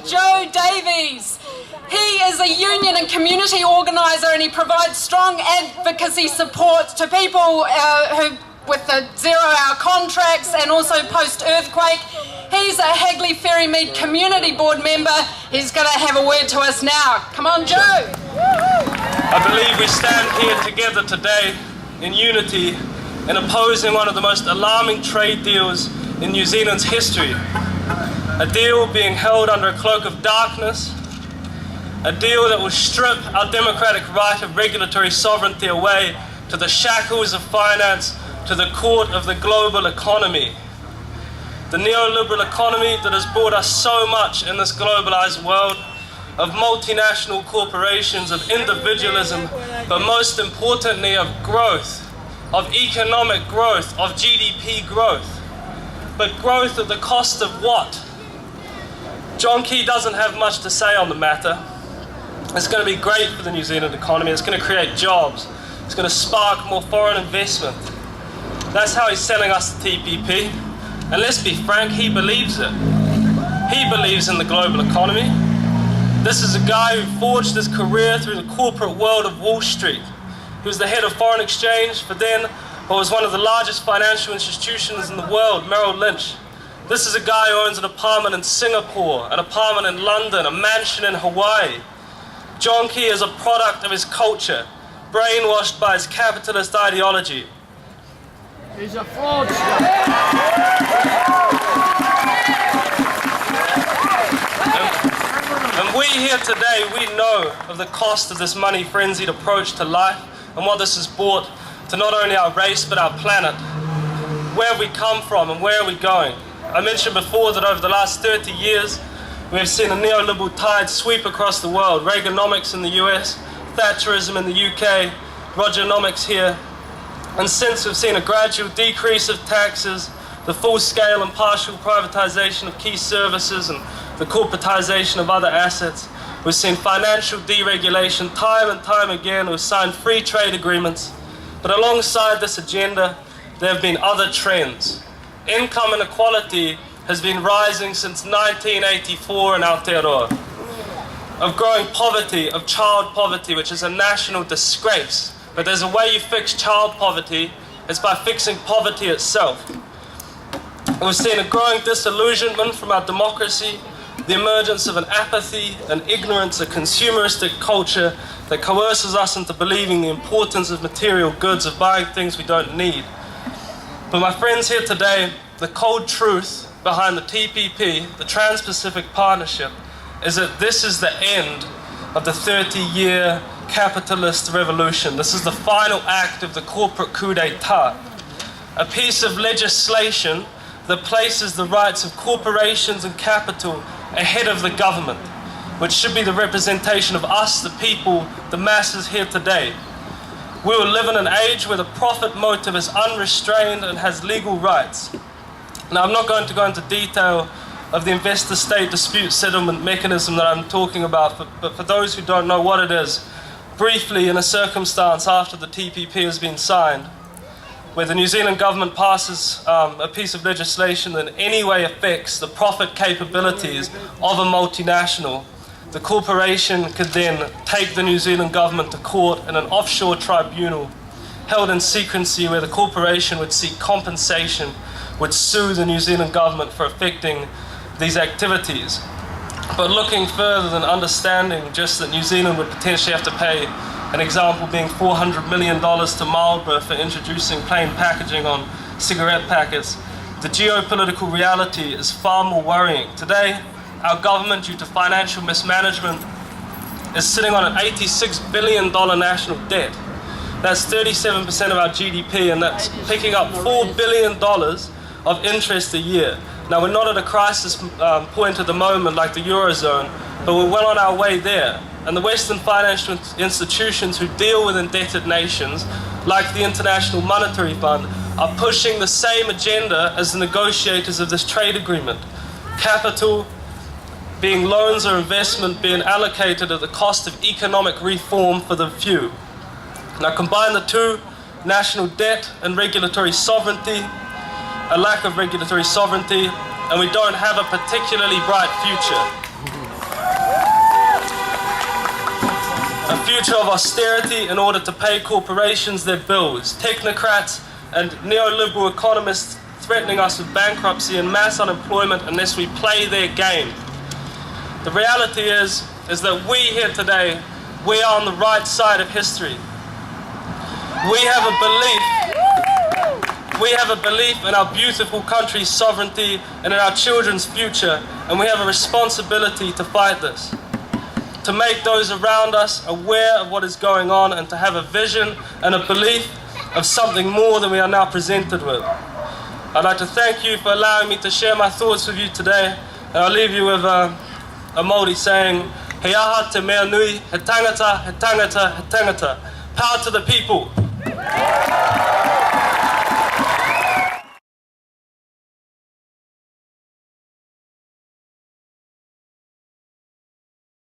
Joe Davies. He is a union and community organiser, and he provides strong advocacy support to people who with the zero-hour contracts and also post-earthquake. He's a Hagley Ferrymead Community Board member. He's going to have a word to us now. Come on, Joe. I believe we stand here together today in unity in opposing one of the most alarming trade deals in New Zealand's history. A deal being held under a cloak of darkness, a deal that will strip our democratic right of regulatory sovereignty away to the shackles of finance, to the court of the global economy. The neoliberal economy that has brought us so much in this globalized world of multinational corporations, of individualism, but most importantly of growth, of economic growth, of GDP growth. But growth at the cost of what? John Key doesn't have much to say on the matter. It's going to be great for the New Zealand economy. It's going to create jobs. It's going to spark more foreign investment. That's how he's selling us the TPP. And let's be frank, he believes it. He believes in the global economy. This is a guy who forged his career through the corporate world of Wall Street. He was the head of foreign exchange for then what was one of the largest financial institutions in the world, Merrill Lynch. This is a guy who owns an apartment in Singapore, an apartment in London, a mansion in Hawaii. John Key is a product of his culture, brainwashed by his capitalist ideology. He's a fraudster. And we here today, we know of the cost of this money-frenzied approach to life and what this has brought to not only our race but our planet. Where have we come from and where are we going? I mentioned before that over the last 30 years, we have seen a neoliberal tide sweep across the world. Reaganomics in the US, Thatcherism in the UK, Rogernomics here. And since we've seen a gradual decrease of taxes, the full-scale and partial privatisation of key services and the corporatisation of other assets, we've seen financial deregulation time and time again. We've signed free trade agreements. But alongside this agenda, there have been other trends. Income inequality has been rising since 1984 in Aotearoa. Of growing poverty, of child poverty, which is a national disgrace. But there's a way you fix child poverty, it's by fixing poverty itself. We've seen a growing disillusionment from our democracy, the emergence of an apathy, an ignorance, a consumeristic culture that coerces us into believing the importance of material goods, of buying things we don't need. But my friends here today, the cold truth behind the TPP, the Trans-Pacific Partnership, is that this is the end of the 30-year capitalist revolution. This is the final act of the corporate coup d'etat. A piece of legislation that places the rights of corporations and capital ahead of the government, which should be the representation of us, the people, the masses here today. We will live in an age where the profit motive is unrestrained and has legal rights. Now, I'm not going to go into detail of the investor-state dispute settlement mechanism that I'm talking about, but for those who don't know what it is, briefly, in a circumstance after the TPP has been signed, where the New Zealand government passes a piece of legislation that in any way affects the profit capabilities of a multinational, the corporation could then take the New Zealand government to court in an offshore tribunal held in secrecy, where the corporation would seek compensation, would sue the New Zealand government for affecting these activities. But looking further than understanding just that New Zealand would potentially have to pay, an example being $400 million to Marlborough for introducing plain packaging on cigarette packets, the geopolitical reality is far more worrying. Today, our government, due to financial mismanagement, is sitting on an $86 billion national debt. That's 37% of our GDP, and that's picking up $4 billion of interest a year. Now, we're not at a crisis point at the moment like the Eurozone, but we're well on our way there. And the Western financial institutions who deal with indebted nations, like the International Monetary Fund, are pushing the same agenda as the negotiators of this trade agreement. Capital being loans or investment being allocated at the cost of economic reform for the few. Now, combine the two, national debt and regulatory sovereignty, a lack of regulatory sovereignty, and we don't have a particularly bright future. a future of austerity in order to pay corporations their bills, technocrats and neoliberal economists threatening us with bankruptcy and mass unemployment unless we play their game. The reality is that we here today, we are on the right side of history. We have a belief in our beautiful country's sovereignty and in our children's future, and we have a responsibility to fight this, to make those around us aware of what is going on, and to have a vision and a belief of something more than we are now presented with. I'd like to thank you for allowing me to share my thoughts with you today, and I'll leave you with a Māori saying, he aha te mea nui, he tangata, he tangata, he tangata. Power to the people.